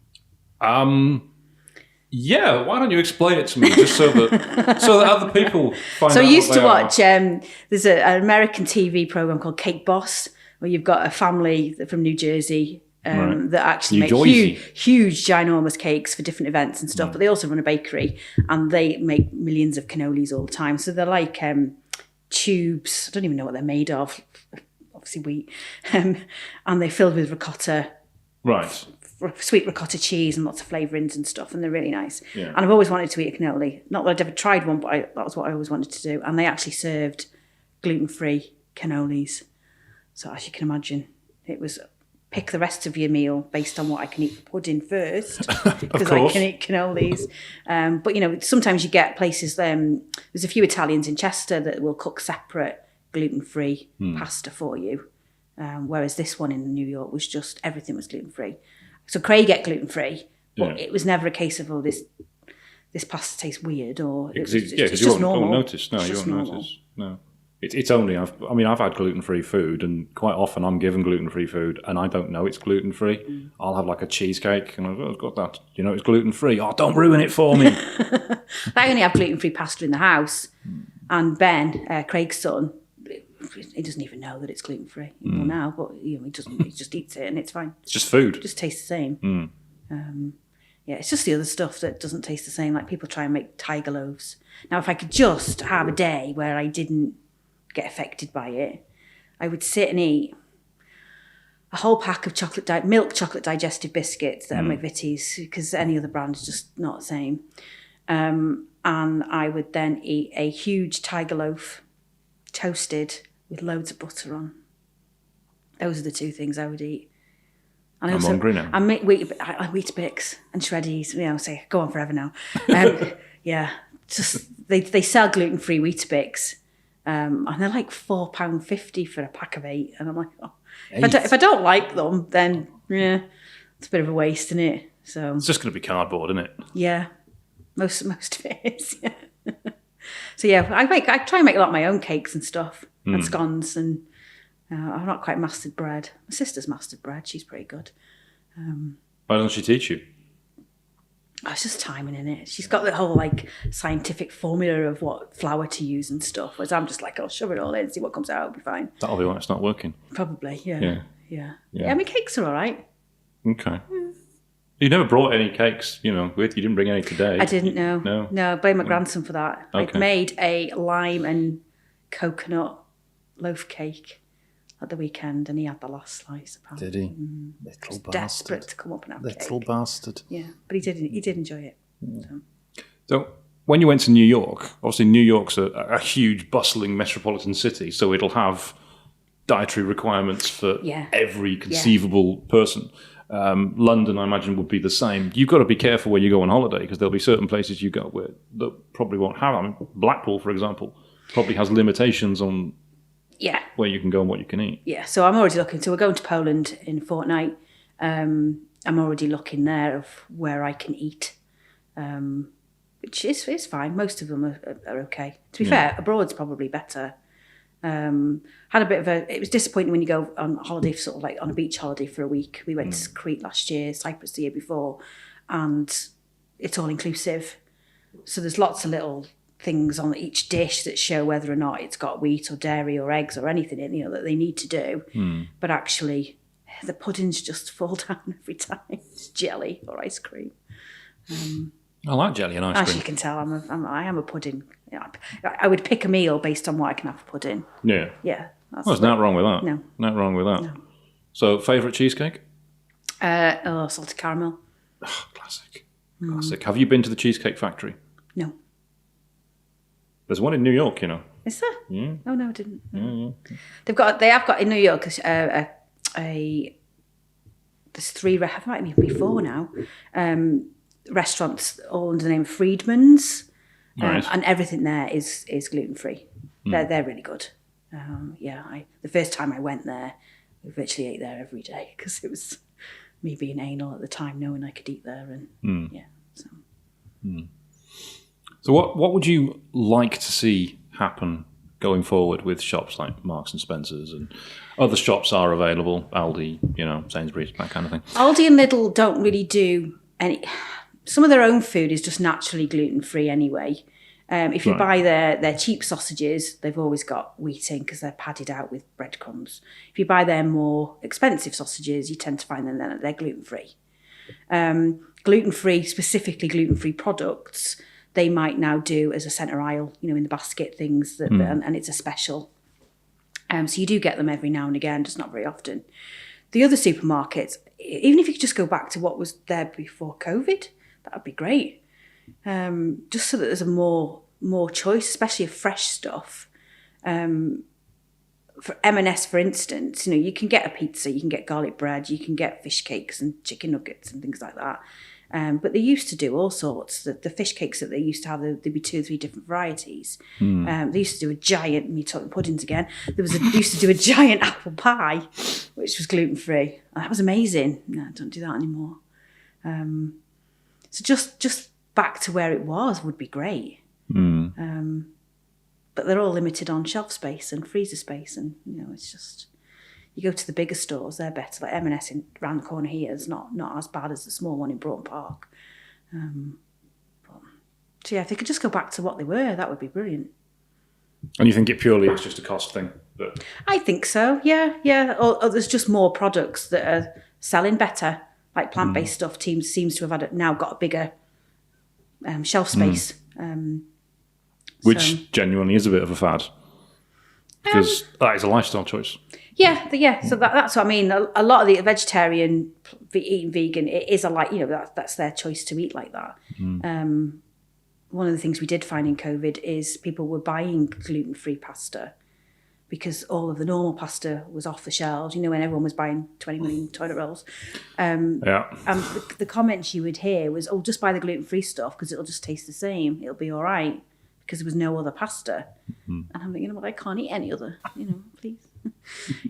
Yeah, why don't you explain it to me just so that other people find out. So I used to watch, there's an American TV program called Cake Boss where you've got a family from New Jersey that actually make huge, ginormous cakes for different events and stuff. But they also run a bakery and they make millions of cannolis all the time. So they're like tubes. I don't even know what they're made of. Obviously wheat. And they're filled with ricotta. Right. Sweet ricotta cheese and lots of flavourings and stuff. And they're really nice. Yeah. And I've always wanted to eat a cannoli. Not that I'd ever tried one, but that was what I always wanted to do. And they actually served gluten-free cannolis. So as you can imagine, it was... pick the rest of your meal based on what I can eat pudding first because I can eat cannolis. But, sometimes you get places, there's a few Italians in Chester that will cook separate gluten-free pasta for you. Whereas this one in New York was just, everything was gluten-free. So Craig ate gluten-free, but it was never a case of, this pasta tastes weird or it's just normal. You won't notice. No, you won't notice. No. It's only, I've had gluten-free food and quite often I'm given gluten-free food and I don't know it's gluten-free. I'll have like a cheesecake and I've got that, it's gluten-free. Oh, don't ruin it for me. I only have gluten-free pasta in the house and Ben, Craig's son, he doesn't even know that it's gluten-free now, but he just eats it and it's fine. It's just food. It just tastes the same. It's just the other stuff that doesn't taste the same. Like people try and make tiger loaves. Now, if I could just have a day where I didn't get affected by it, I would sit and eat a whole pack of milk chocolate digestive biscuits that are McVitie's because any other brand is just not the same. And I would then eat a huge tiger loaf, toasted with loads of butter on. Those are the two things I would eat. And I'm hungry now. I Weetabix and Shreddies. So go on forever now. Yeah, just they sell gluten-free Weetabix, and they're like £4.50 for a pack of 8. And I'm like, oh, if I don't like them, then yeah, it's a bit of a waste, isn't it? So it's just going to be cardboard, isn't it? Yeah, most of it is. Yeah. So yeah, I try and make a lot of my own cakes and stuff and scones, and I've not quite mastered bread. My sister's mastered bread; she's pretty good. Why doesn't she teach you? It's just timing in it. She's got the whole like scientific formula of what flour to use and stuff. Whereas I'm just like, I'll shove it all in, see what comes out, it'll be fine. That'll be why it's not working. Probably, yeah. I mean, cakes are all right. Okay. You never brought any cakes, with you. Didn't bring any today. I didn't know. No, blame my grandson for that. Okay. I made a lime and coconut loaf cake at the weekend, and he had the last slice. Apparently. Did he? Little bastard. Desperate to come up and have Little cake. bastard. Yeah, but he did enjoy it. So when you went to New York, obviously New York's a huge, bustling metropolitan city, so it'll have dietary requirements for every conceivable person. London, I imagine, would be the same. You've got to be careful where you go on holiday, because there'll be certain places you go where that probably won't have. I mean, Blackpool, for example, probably has limitations on where you can go and what you can eat. Yeah, so I'm already looking. So we're going to Poland in a fortnight. I'm already looking there of where I can eat, which is fine. Most of them are okay. To be fair, abroad's probably better. Had a bit of it was disappointing when you go on holiday, sort of like on a beach holiday for a week. We went to Crete last year, Cyprus the year before, and it's all inclusive. So there's lots of little things on each dish that show whether or not it's got wheat or dairy or eggs or anything in, that they need to do. But actually, the puddings just fall down every time. It's jelly or ice cream. I like jelly and ice cream. As you can tell, I am a pudding. I would pick a meal based on what I can have for pudding. Yeah. Yeah. There's nothing wrong with that. No. Nothing wrong with that. No. So, favourite cheesecake? Salted caramel. Oh, classic. Classic. Have you been to the Cheesecake Factory? No. There's one in New York, Is there? Yeah. Oh no, I didn't. No. Yeah. They have got in New York there's 3. I might even be 4 now. Restaurants all under the name of Friedman's, Right. and everything there is gluten free. They're really good. The first time I went there, we virtually ate there every day because it was me being anal at the time, knowing I could eat there, and So what would you like to see happen going forward with shops like Marks and Spencer's, and other shops are available, Aldi, Sainsbury's, that kind of thing? Aldi and Lidl don't really do any. Some of their own food is just naturally gluten free anyway. If you buy their cheap sausages, they've always got wheat in because they're padded out with breadcrumbs. If you buy their more expensive sausages, you tend to find them that they're gluten free. Specifically gluten free products, they might now do as a centre aisle, in the basket things, and it's a special. So you do get them every now and again, just not very often. The other supermarkets, even if you could just go back to what was there before COVID, that would be great. Just so that there's a more choice, especially of fresh stuff. For M&S, for instance, you can get a pizza, you can get garlic bread, you can get fish cakes and chicken nuggets and things like that. But they used to do all sorts. The fish cakes that they used to have, there'd be 2 or 3 different varieties. They used to do a giant, me talking puddings again, they used to do a giant apple pie, which was gluten-free. That was amazing. No, don't do that anymore. So just back to where it was would be great. But they're all limited on shelf space and freezer space, and it's just, you go to the bigger stores, they're better. Like M&S around the corner here is not as bad as the small one in Broughton Park. So if they could just go back to what they were, that would be brilliant. And you think it purely is just a cost thing? I think so. Yeah. Or there's just more products that are selling better, like plant-based stuff. Seems to have now got a bigger shelf space. Which genuinely is a bit of a fad, because that is a lifestyle choice. Yeah. So that's what I mean. A lot of the vegetarian, eating vegan, it is that's their choice to eat like that. one of the things we did find in COVID is people were buying gluten-free pasta because all of the normal pasta was off the shelves, when everyone was buying 20 million toilet rolls. And the comments you would hear was, just buy the gluten-free stuff because it'll just taste the same. It'll be all right because there was no other pasta. And I'm thinking, I can't eat any other, please.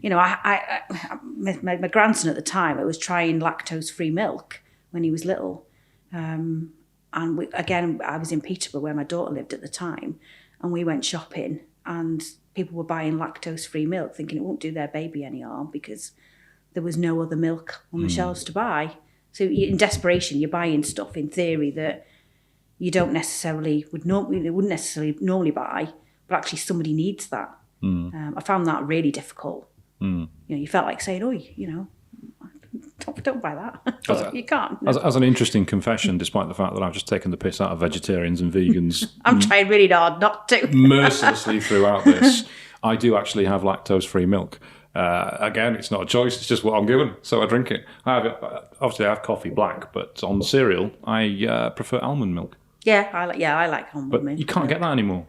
My grandson at the time, I was trying lactose-free milk when he was little. And I was in Peterborough where my daughter lived at the time, and we went shopping and people were buying lactose-free milk thinking it won't do their baby any harm because there was no other milk on the shelves to buy. So in desperation, you're buying stuff in theory that you wouldn't necessarily normally buy, but actually somebody needs that. I found that really difficult. You felt like saying, don't buy that. You can't. No. As an interesting confession, despite the fact that I've just taken the piss out of vegetarians and vegans. I'm trying really hard not to. mercilessly throughout this. I do actually have lactose-free milk. Again, it's not a choice. It's just what I'm given, so I drink it. Obviously, I have coffee black, but on cereal, I prefer almond milk. Yeah, I like almond milk. But you can't get that anymore.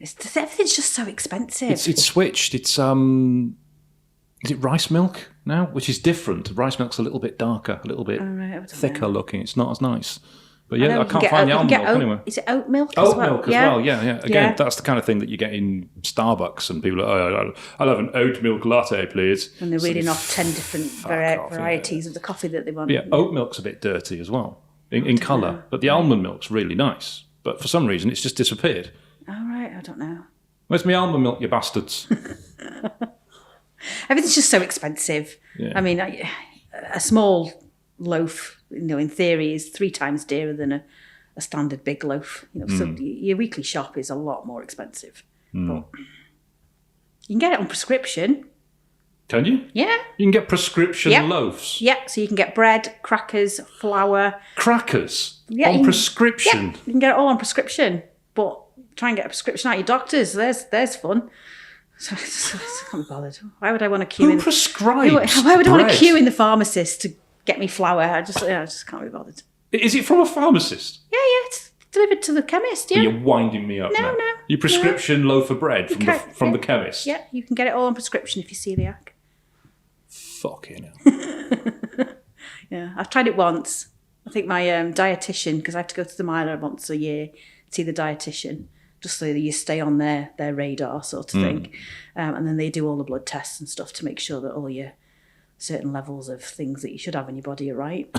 Everything's just so expensive. It's switched. It's is it rice milk now? Which is different. Rice milk's a little bit darker, a little bit thicker looking. It's not as nice. But yeah, I can't find the almond milk anywhere. Is it oat milk as well? Oat milk as well, yeah. Again, that's the kind of thing that you get in Starbucks and people are, I'll have an oat milk latte, please. And they're reading off 10 different varieties of the coffee that they want. But yeah, oat milk's a bit dirty as well in colour. But the almond milk's really nice. But for some reason, it's just disappeared. All right, I don't know. Where's my almond milk, you bastards? Everything's just so expensive. Yeah. I mean, a small loaf, in theory, is 3 times dearer than a standard big loaf. So your weekly shop is a lot more expensive. But you can get it on prescription. Can you? Yeah. You can get prescription loaves? Yeah, so you can get bread, crackers, flour. Crackers? Yeah, on prescription? Yeah, you can get it all on prescription. But try and get a prescription out your doctor's. There's fun. So I can't be bothered. Why would I want to queue Who prescribes Why would I want to bread? queue in the pharmacist to get me flour? I just can't be bothered. Is it from a pharmacist? Yeah, it's delivered to the chemist, yeah. You're winding me up now. No. Your prescription loaf of bread from the chemist? Yeah, you can get it all on prescription if you're celiac. Fucking hell. Yeah, I've tried it once. I think my dietitian, because I have to go to the Mila once a year, see the dietitian, just so that you stay on their radar sort of thing. And then they do all the blood tests and stuff to make sure that all your certain levels of things that you should have in your body are right.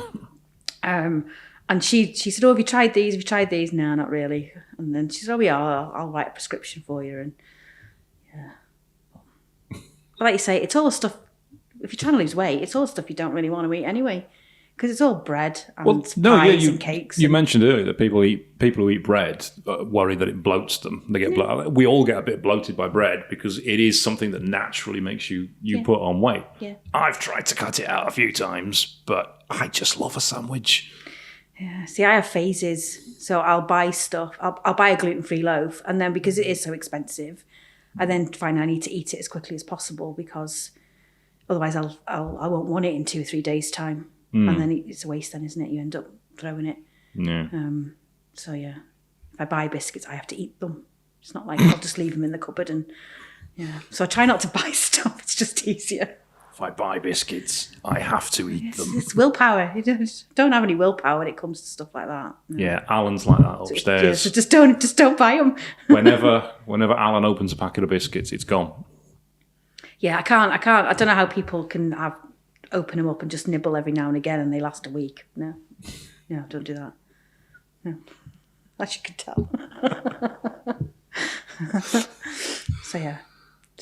And she said, have you tried these? Have you tried these? No, not really. And then she said, yeah, I'll write a prescription for you. And yeah. But like you say, it's all the stuff, if you're trying to lose weight, it's all the stuff you don't really want to eat anyway. Because it's all bread and pies and cakes. You mentioned earlier that people who eat bread worry that it bloats them. They get we all get a bit bloated by bread because it is something that naturally makes you put on weight. Yeah. I've tried to cut it out a few times, but I just love a sandwich. Yeah. See, I have phases. So I'll buy stuff. I'll buy a gluten-free loaf, and then because it is so expensive, I then find I need to eat it as quickly as possible because otherwise I won't want it in 2 or 3 days' time. And then it's a waste then, isn't it? You end up throwing it. Yeah. So, yeah. If I buy biscuits, I have to eat them. It's not like I'll just leave them in the cupboard. And yeah. So I try not to buy stuff. It's just easier. If I buy biscuits, I have to eat them. It's willpower. You don't have any willpower when it comes to stuff like that. No. Yeah, Alan's like that upstairs. So just don't buy them. whenever Alan opens a packet of biscuits, it's gone. Yeah, I can't. I don't know how people can open them up and just nibble every now and again and they last a week. No, don't do that. No, as you can tell. So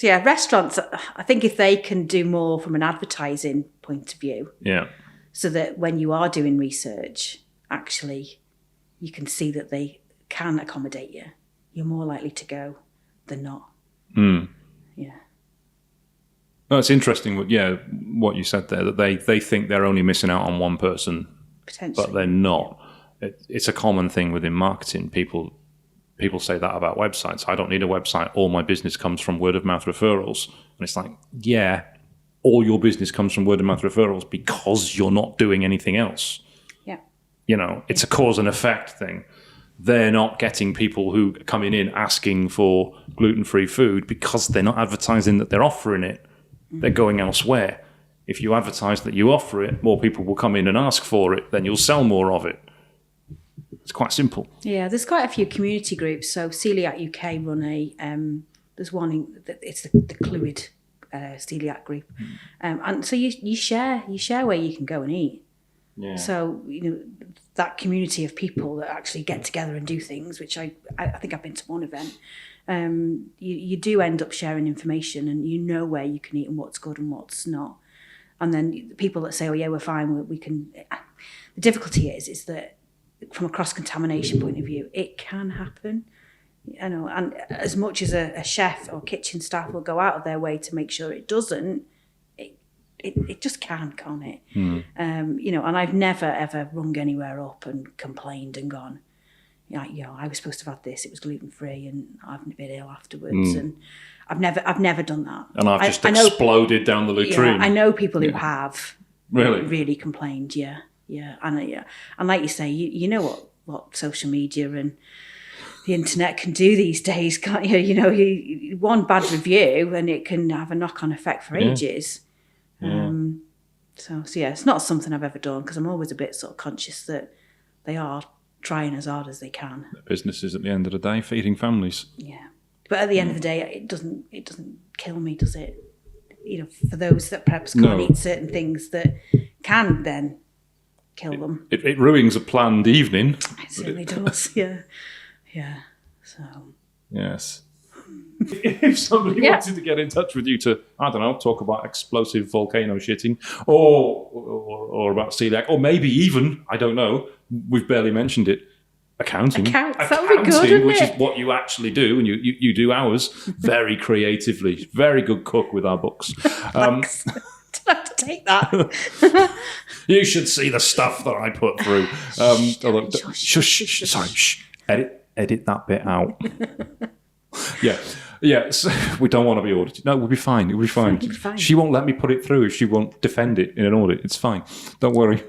yeah, restaurants, I think if they can do more from an advertising point of view, so that when you are doing research, actually you can see that they can accommodate you, you're more likely to go than not. Yeah. No, it's interesting. What you said there, that they think they're only missing out on one person, potentially, but they're not. It's a common thing within marketing. People say that about websites. I don't need a website. All my business comes from word of mouth referrals, and it's like, all your business comes from word of mouth referrals because you're not doing anything else. Yeah, it's a cause and effect thing. they're not getting people who are coming in asking for gluten-free food because they're not advertising that they're offering it. They're going elsewhere. If you advertise that you offer it, more people will come in and ask for it, then you'll sell more of it. It's quite simple. Yeah, there's quite a few community groups. So Coeliac UK run there's one, it's the Cluid Coeliac group. And so you share where you can go and eat. Yeah. So, that community of people that actually get together and do things, which I think I've been to one event, you do end up sharing information, and where you can eat and what's good and what's not. And then the people that say, oh yeah, we're fine, we can... The difficulty is that from a cross-contamination point of view, it can happen. And as much as a chef or kitchen staff will go out of their way to make sure it doesn't, it just can't it? And I've never ever rung anywhere up and complained and gone, I was supposed to have had this, it was gluten-free, and I've been ill afterwards, and I've never done that. And I've just exploded down the latrine. I know people who have really complained. Yeah, and like you say, you know what social media and the internet can do these days, can't you? You one bad review and it can have a knock-on effect for ages. So it's not something I've ever done, because I'm always a bit sort of conscious that they are trying as hard as they can. The business is, at the end of the day, feeding families. Yeah, but at the end of the day, it doesn't kill me, does it? For those that perhaps can't eat certain things that can then kill them. It ruins a planned evening. It certainly does. Yeah. So. Yes. If somebody wanted to get in touch with you to, I don't know, talk about explosive volcano shitting, or about celiac, or maybe even, I don't know, we've barely mentioned it, accounting. That would be good, wouldn't which it? is what you actually do, and you do ours very creatively. Very good cook with our books. Thanks. Don't have to take that. You should see the stuff that I put through. Shush. Sorry, shh. Edit that bit out. Yeah. So we don't want to be audited. No, we'll be fine. It'll be fine. She won't let me put it through if she won't defend it in an audit. It's fine. Don't worry.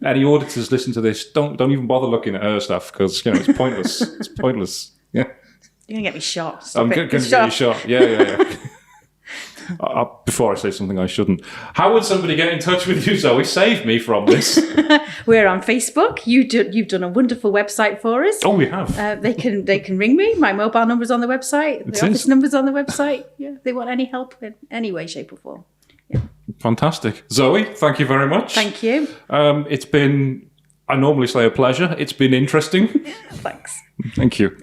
Any auditors listen to this, don't even bother looking at her stuff, because it's pointless. It's pointless. Yeah. You're gonna get me shot. I'm going to get you shot. Yeah. Before I say something I shouldn't. How would somebody get in touch with you, Zoe? Save me from this. We're on Facebook. You've done a wonderful website for us. Oh, we have. They can ring me. My mobile number's on the website. The office number's on the website. Yeah, if they want any help in any way, shape or form. Yeah. Fantastic. Zoe, thank you very much. Thank you. It's been, I normally say a pleasure. It's been interesting. Thanks. Thank you.